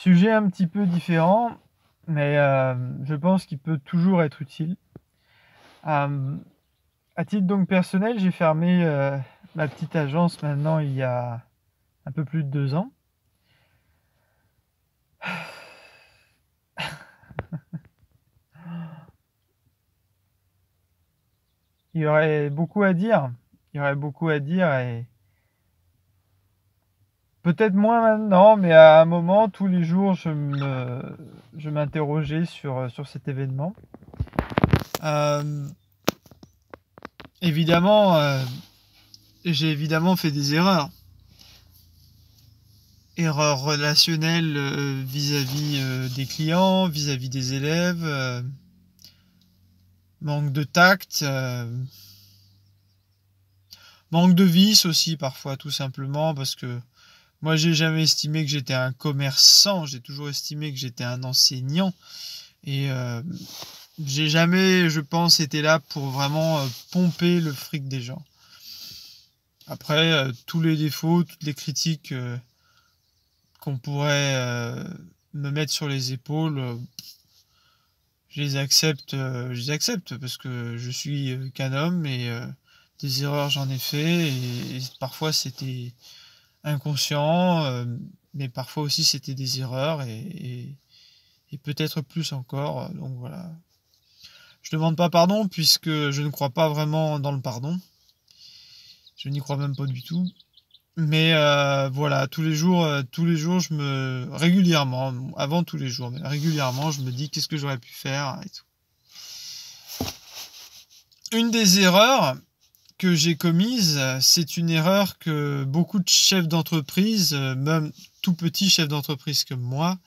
Sujet un petit peu différent, mais je pense qu'il peut toujours être utile. Euh, à titre donc personnel, j'ai fermé ma petite agence maintenant il y a un peu plus de 2 ans. Il y aurait beaucoup à dire. Il y aurait beaucoup à dire et peut-être moins maintenant, mais à un moment, tous les jours, je m'interrogeais sur cet événement. Euh, évidemment, j'ai évidemment fait des erreurs. Erreurs relationnelles vis-à-vis des clients, vis-à-vis des élèves, manque de tact, manque de vice aussi parfois tout simplement parce que moi j'ai jamais estimé que j'étais un commerçant, j'ai toujours estimé que j'étais un enseignant et j'ai jamais, je pense, été là pour vraiment pomper le fric des gens. Après, tous les défauts, toutes les critiques qu'on pourrait me mettre sur les épaules, je les accepte parce que je suis qu'un homme et des erreurs j'en ai fait et parfois c'était inconscient, mais parfois aussi c'était des erreurs et peut-être plus encore. Donc voilà. Je ne demande pas pardon puisque je ne crois pas vraiment dans le pardon. Je n'y crois même pas du tout. Mais voilà, tous les jours, régulièrement, avant tous les jours, mais régulièrement, je me dis qu'est-ce que j'aurais pu faire et tout. Une des erreurs que j'ai commises, c'est une erreur que beaucoup de chefs d'entreprise, même tout petits chefs d'entreprise comme moi,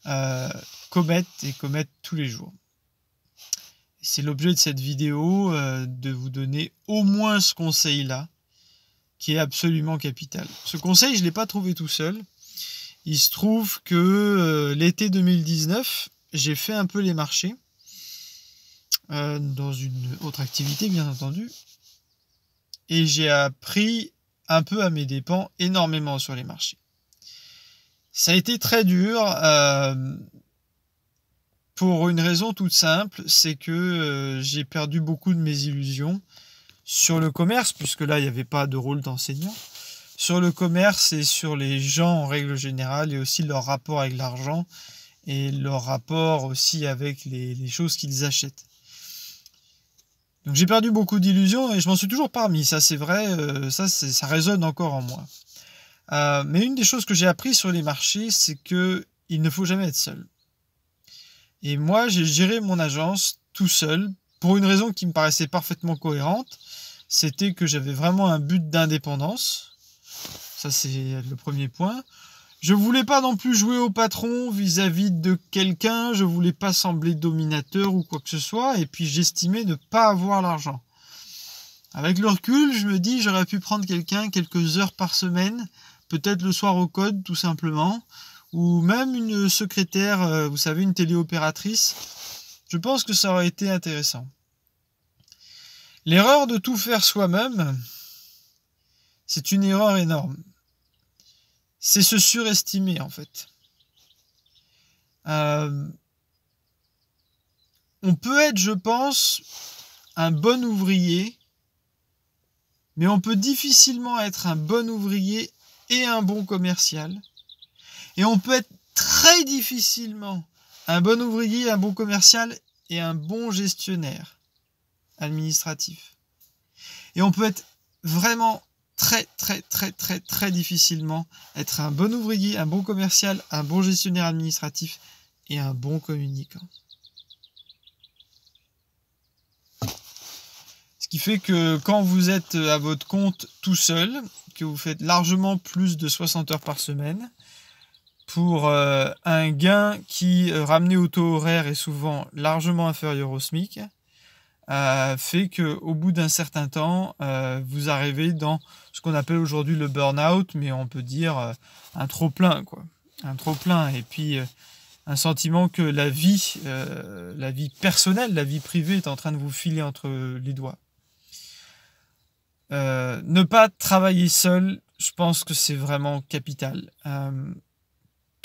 euh, commettent tous les jours. C'est l'objet de cette vidéo, de vous donner au moins ce conseil-là, qui est absolument capital. Ce conseil, je ne l'ai pas trouvé tout seul. Il se trouve que l'été 2019, j'ai fait un peu les marchés, dans une autre activité bien entendu, et j'ai appris un peu à mes dépens énormément sur les marchés. Ça a été très dur pour une raison toute simple, c'est que j'ai perdu beaucoup de mes illusions sur le commerce, puisque là il n'y avait pas de rôle d'enseignant, sur le commerce et sur les gens en règle générale et aussi leur rapport avec l'argent et leur rapport aussi avec les choses qu'ils achètent. Donc j'ai perdu beaucoup d'illusions et je m'en suis toujours pas remis, ça c'est vrai, ça résonne encore en moi. Mais une des choses que j'ai appris sur les marchés, c'est que il ne faut jamais être seul. Et moi, j'ai géré mon agence tout seul pour une raison qui me paraissait parfaitement cohérente. C'était que j'avais vraiment un but d'indépendance. Ça, c'est le premier point. Je voulais pas non plus jouer au patron vis-à-vis de quelqu'un. Je voulais pas sembler dominateur ou quoi que ce soit. Et puis, j'estimais ne pas avoir l'argent. Avec le recul, je me dis, j'aurais pu prendre quelqu'un quelques heures par semaine, peut-être le soir au code, tout simplement, ou même une secrétaire, vous savez, une téléopératrice. Je pense que ça aurait été intéressant. L'erreur de tout faire soi-même, c'est une erreur énorme. C'est se surestimer, en fait. On peut être, je pense, un bon ouvrier, mais on peut difficilement être un bon ouvrier et un bon commercial. Et on peut être très difficilement un bon ouvrier, un bon commercial et un bon gestionnaire administratif. Et on peut être vraiment très difficilement être un bon ouvrier, un bon commercial, un bon gestionnaire administratif et un bon communicant. Ce qui fait que quand vous êtes à votre compte tout seul, que vous faites largement plus de 60 heures par semaine, pour un gain qui, ramené au taux horaire, est souvent largement inférieur au SMIC, fait qu'au bout d'un certain temps, vous arrivez dans ce qu'on appelle aujourd'hui le burn-out, mais on peut dire un trop-plein, quoi. Un trop-plein, et puis un sentiment que la vie personnelle, la vie privée est en train de vous filer entre les doigts. Ne pas travailler seul, je pense que c'est vraiment capital.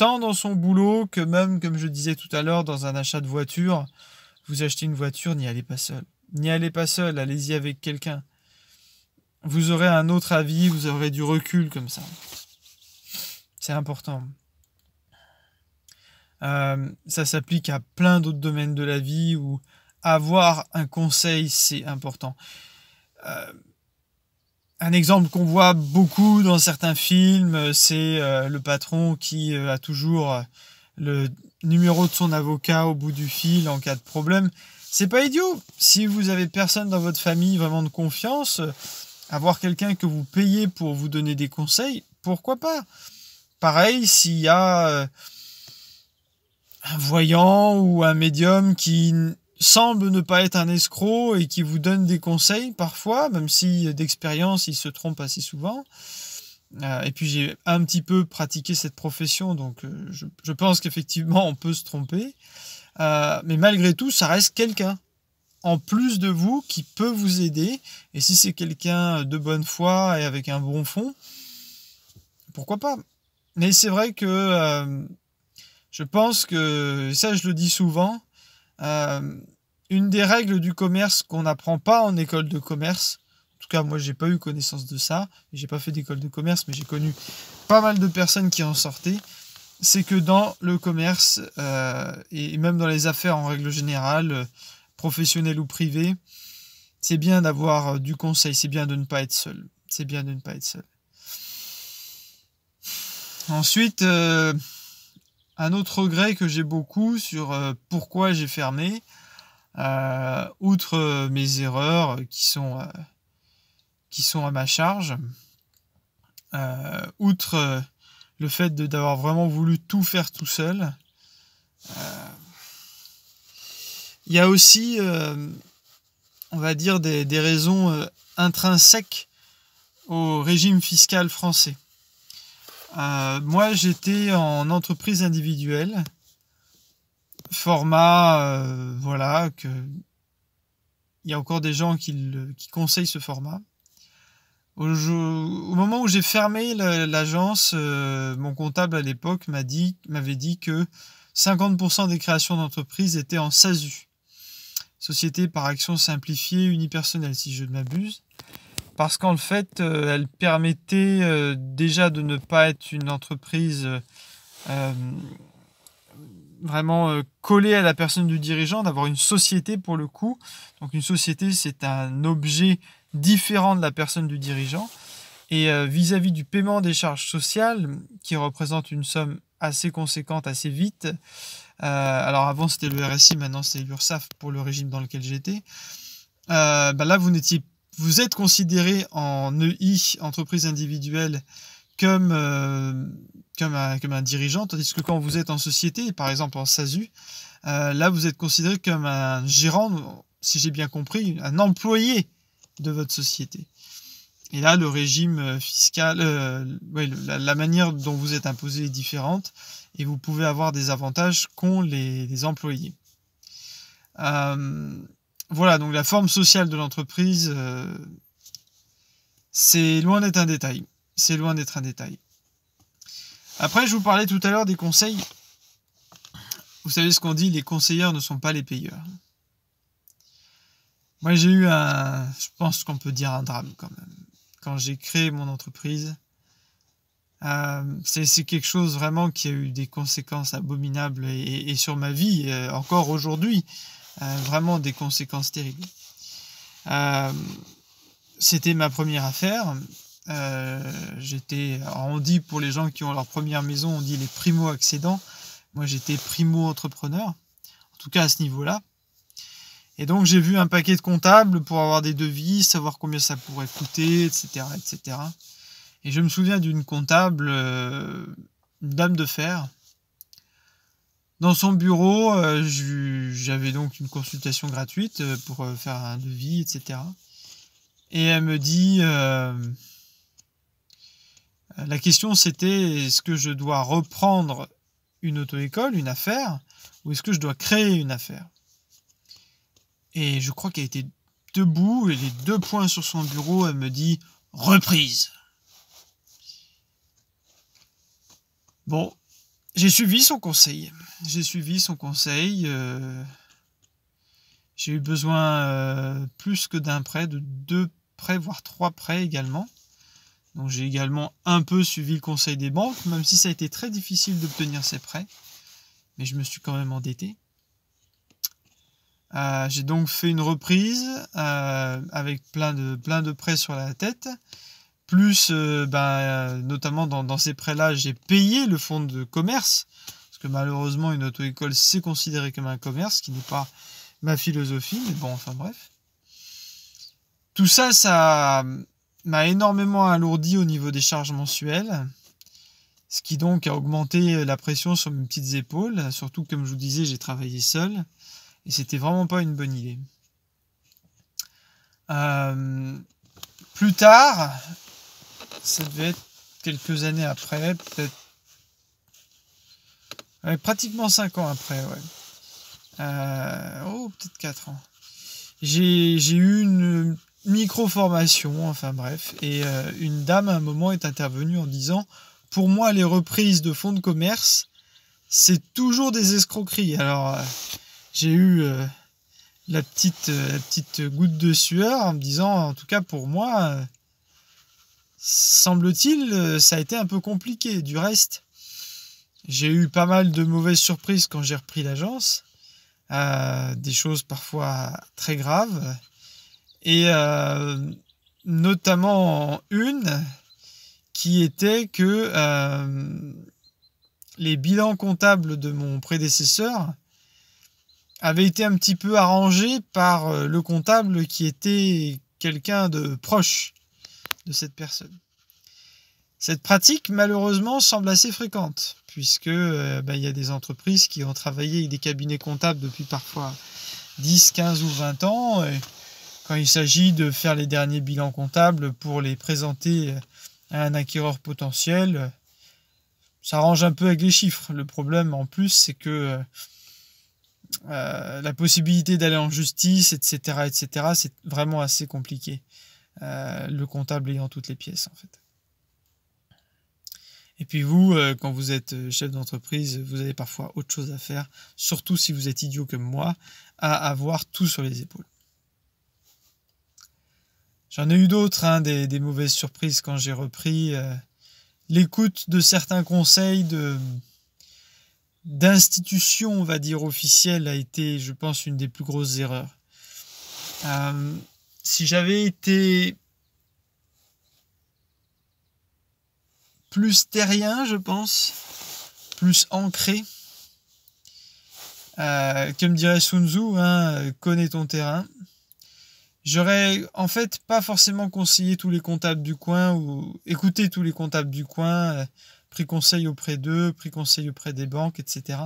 tant dans son boulot que même, comme je disais tout à l'heure, dans un achat de voiture. Vous achetez une voiture, n'y allez pas seul. N'y allez pas seul, allez-y avec quelqu'un. Vous aurez un autre avis, vous aurez du recul comme ça. C'est important. Ça s'applique à plein d'autres domaines de la vie où avoir un conseil, c'est important. Un exemple qu'on voit beaucoup dans certains films, c'est le patron qui a toujours le numéro de son avocat au bout du fil en cas de problème. C'est pas idiot. Si vous avez personne dans votre famille vraiment de confiance, avoir quelqu'un que vous payez pour vous donner des conseils, pourquoi pas? Pareil, s'il y a un voyant ou un médium qui semble ne pas être un escroc et qui vous donne des conseils parfois, même si d'expérience il se trompe assez souvent. Et puis j'ai un petit peu pratiqué cette profession, donc je pense qu'effectivement on peut se tromper. Mais malgré tout, ça reste quelqu'un en plus de vous qui peut vous aider. Et si c'est quelqu'un de bonne foi et avec un bon fond, pourquoi pas? Mais c'est vrai que je pense que, ça je le dis souvent, une des règles du commerce qu'on n'apprend pas en école de commerce, en tout cas moi j'ai pas eu connaissance de ça, j'ai pas fait d'école de commerce, mais j'ai connu pas mal de personnes qui en sortaient, c'est que dans le commerce, et même dans les affaires en règle générale, professionnelles ou privées, c'est bien d'avoir du conseil, c'est bien de ne pas être seul. C'est bien de ne pas être seul. Ensuite, un autre regret que j'ai beaucoup sur pourquoi j'ai fermé, outre mes erreurs qui sont à ma charge, outre le fait d'avoir vraiment voulu tout faire tout seul, il y a aussi, on va dire, des raisons intrinsèques au régime fiscal français. Moi, j'étais en entreprise individuelle, format, voilà, que il y a encore des gens qui conseillent ce format. Au moment où j'ai fermé l'agence, mon comptable à l'époque m'avait dit que 50% des créations d'entreprises étaient en SASU, Société par action simplifiée unipersonnelle, si je ne m'abuse. Parce qu'en fait, elle permettait déjà de ne pas être une entreprise vraiment collée à la personne du dirigeant, d'avoir une société pour le coup. Donc une société, c'est un objet différent de la personne du dirigeant. Et vis-à-vis du paiement des charges sociales, qui représente une somme assez conséquente assez vite, alors avant c'était le RSI, maintenant c'est l'URSSAF pour le régime dans lequel j'étais, là vous êtes considéré en EI, entreprise individuelle, comme un dirigeant, tandis que quand vous êtes en société, par exemple en SASU, là vous êtes considéré comme un gérant, si j'ai bien compris, un employé de votre société. Et là, le régime fiscal, la manière dont vous êtes imposé est différente et vous pouvez avoir des avantages qu'ont les employés. Voilà, donc la forme sociale de l'entreprise, c'est loin d'être un détail. C'est loin d'être un détail. Après, je vous parlais tout à l'heure des conseils. Vous savez ce qu'on dit, les conseilleurs ne sont pas les payeurs. Moi, j'ai eu je pense qu'on peut dire un drame quand même. Quand j'ai créé mon entreprise, c'est quelque chose vraiment qui a eu des conséquences abominables et sur ma vie, encore aujourd'hui, vraiment des conséquences terribles. C'était ma première affaire. On dit pour les gens qui ont leur première maison, on dit les primo-accédants. Moi, j'étais primo-entrepreneur, en tout cas à ce niveau-là. Et donc, j'ai vu un paquet de comptables pour avoir des devis, savoir combien ça pourrait coûter, etc., etc. Et je me souviens d'une comptable, une dame de fer. Dans son bureau, j'avais donc une consultation gratuite pour faire un devis, etc. Et elle me dit, la question c'était, est-ce que je dois reprendre une auto-école, une affaire, ou est-ce que je dois créer une affaire? Et je crois qu'elle était debout, et les 2 points sur son bureau, elle me dit « Reprise ». Bon, j'ai suivi son conseil. J'ai suivi son conseil. J'ai eu besoin plus que d'un prêt, de 2 prêts, voire 3 prêts également. Donc j'ai également un peu suivi le conseil des banques, même si ça a été très difficile d'obtenir ces prêts. Mais je me suis quand même endetté. J'ai donc fait une reprise avec plein de prêts sur la tête. Plus, notamment dans ces prêts-là, j'ai payé le fonds de commerce. Parce que malheureusement, une auto-école, c'est considéré comme un commerce, ce qui n'est pas ma philosophie. Mais bon, enfin bref. Tout ça, ça m'a énormément alourdi au niveau des charges mensuelles. Ce qui donc a augmenté la pression sur mes petites épaules. Surtout, comme je vous disais, j'ai travaillé seul. Et c'était vraiment pas une bonne idée. Plus tard, ça devait être quelques années après, peut-être pratiquement 5 ans après, peut-être 4 ans. J'ai eu une micro-formation, enfin bref, et une dame à un moment est intervenue en disant « Pour moi, les reprises de fonds de commerce, c'est toujours des escroqueries. » Alors, j'ai eu la petite goutte de sueur en me disant, en tout cas pour moi, semble-t-il, ça a été un peu compliqué. Du reste, j'ai eu pas mal de mauvaises surprises quand j'ai repris l'agence, des choses parfois très graves, et notamment une qui était que les bilans comptables de mon prédécesseur avait été un petit peu arrangé par le comptable qui était quelqu'un de proche de cette personne. Cette pratique, malheureusement, semble assez fréquente, puisque il y a des entreprises qui ont travaillé avec des cabinets comptables depuis parfois 10, 15 ou 20 ans. Et quand il s'agit de faire les derniers bilans comptables pour les présenter à un acquéreur potentiel, ça arrange un peu avec les chiffres. Le problème, en plus, c'est que la possibilité d'aller en justice, etc., c'est vraiment assez compliqué. Le comptable ayant toutes les pièces, en fait. Et puis vous, quand vous êtes chef d'entreprise, vous avez parfois autre chose à faire, surtout si vous êtes idiot comme moi, à avoir tout sur les épaules. J'en ai eu d'autres, des mauvaises surprises quand j'ai repris. L'écoute de certains conseils d'institutions, on va dire, officielles a été, je pense, une des plus grosses erreurs. Si j'avais été plus terrien, je pense, plus ancré, comme dirait Sun Tzu, connais ton terrain, j'aurais en fait pas forcément conseillé tous les comptables du coin ou écouté tous les comptables du coin, pris conseil auprès d'eux, pris conseil auprès des banques, etc.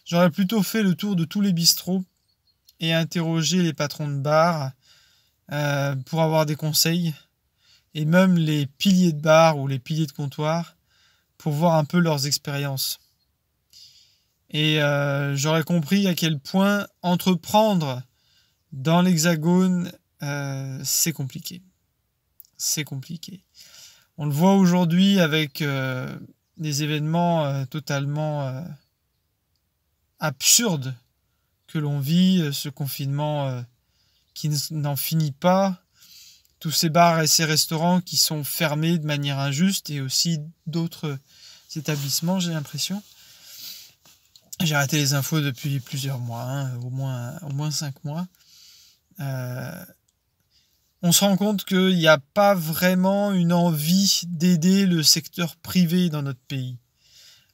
J'aurais plutôt fait le tour de tous les bistrots et interrogé les patrons de bar pour avoir des conseils, et même les piliers de bar ou les piliers de comptoir pour voir un peu leurs expériences. Et j'aurais compris à quel point entreprendre dans l'Hexagone, c'est compliqué. C'est compliqué. On le voit aujourd'hui avec des événements totalement absurdes que l'on vit, ce confinement qui n'en finit pas, tous ces bars et ces restaurants qui sont fermés de manière injuste, et aussi d'autres établissements, j'ai l'impression. J'ai arrêté les infos depuis plusieurs mois, au moins 5 mois. On se rend compte qu'il n'y a pas vraiment une envie d'aider le secteur privé dans notre pays.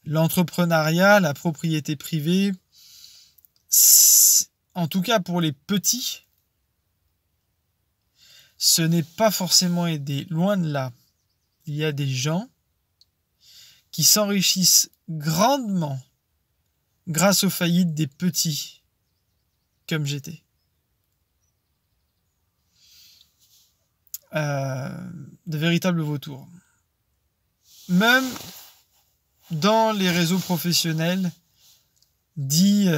L'entrepreneuriat, la propriété privée, en tout cas pour les petits, ce n'est pas forcément aidé. Loin de là, il y a des gens qui s'enrichissent grandement grâce aux faillites des petits, comme j'étais. De véritables vautours. Même dans les réseaux professionnels dits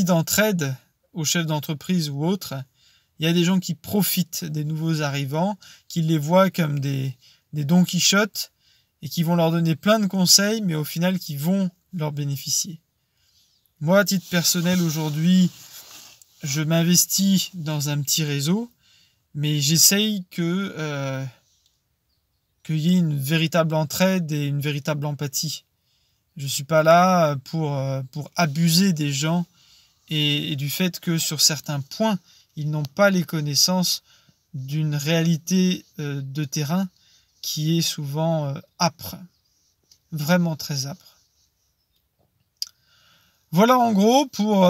d'entraide aux chefs d'entreprise ou autres, il y a des gens qui profitent des nouveaux arrivants, qui les voient comme des Don Quichotte et qui vont leur donner plein de conseils, mais au final qui vont leur bénéficier. Moi, à titre personnel, aujourd'hui, je m'investis dans un petit réseau, mais j'essaye qu'il y ait une véritable entraide et une véritable empathie. Je ne suis pas là pour abuser des gens et du fait que sur certains points, ils n'ont pas les connaissances d'une réalité de terrain qui est souvent âpre, vraiment très âpre. Voilà en gros pour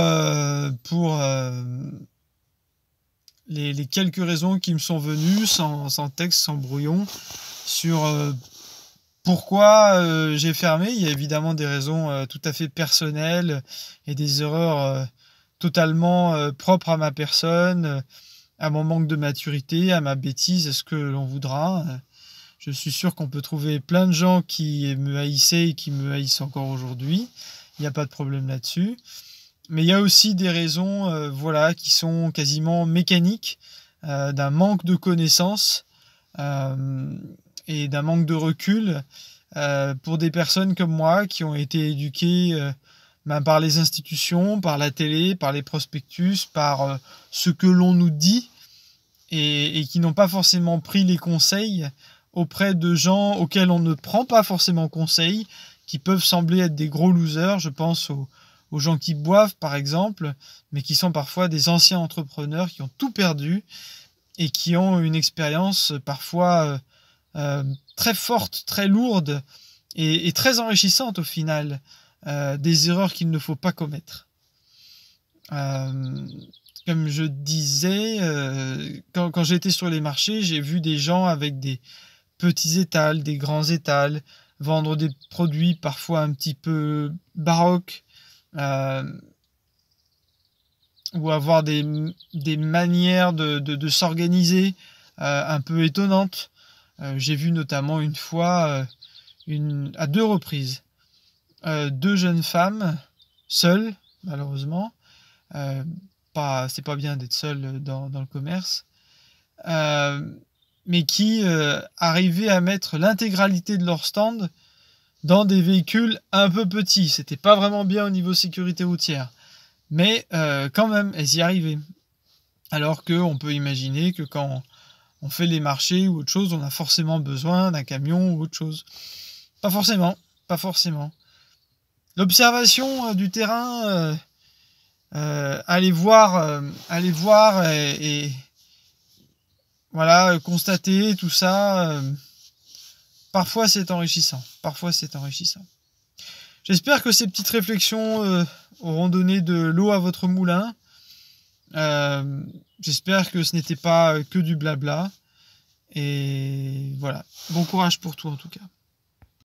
les quelques raisons qui me sont venues, sans texte, sans brouillon, sur pourquoi j'ai fermé. Il y a évidemment des raisons tout à fait personnelles et des erreurs totalement propres à ma personne, à mon manque de maturité, à ma bêtise, à ce que l'on voudra. Je suis sûr qu'on peut trouver plein de gens qui me haïssaient et qui me haïssent encore aujourd'hui. Il n'y a pas de problème là-dessus. Mais il y a aussi des raisons qui sont quasiment mécaniques, d'un manque de connaissances et d'un manque de recul pour des personnes comme moi qui ont été éduquées par les institutions, par la télé, par les prospectus, par ce que l'on nous dit et qui n'ont pas forcément pris les conseils auprès de gens auxquels on ne prend pas forcément conseil, qui peuvent sembler être des gros losers. Je pense aux gens qui boivent par exemple, mais qui sont parfois des anciens entrepreneurs qui ont tout perdu et qui ont une expérience parfois très forte, très lourde et très enrichissante au final, des erreurs qu'il ne faut pas commettre. Comme je disais, quand j'étais sur les marchés, j'ai vu des gens avec des petits étals, des grands étals, vendre des produits parfois un petit peu baroques, ou avoir des manières de s'organiser un peu étonnantes. J'ai vu notamment une fois, à 2 reprises, 2 jeunes femmes, seules, malheureusement. C'est pas bien d'être seule dans le commerce. Mais qui arrivaient à mettre l'intégralité de leur stand dans des véhicules un peu petits. C'était pas vraiment bien au niveau sécurité routière. Mais quand même, elles y arrivaient. Alors qu'on peut imaginer que quand on fait les marchés ou autre chose, on a forcément besoin d'un camion ou autre chose. Pas forcément. L'observation du terrain, aller voir et voilà, constater tout ça, parfois c'est enrichissant. J'espère que ces petites réflexions auront donné de l'eau à votre moulin. J'espère que ce n'était pas que du blabla. Et voilà, bon courage pour tout en tout cas.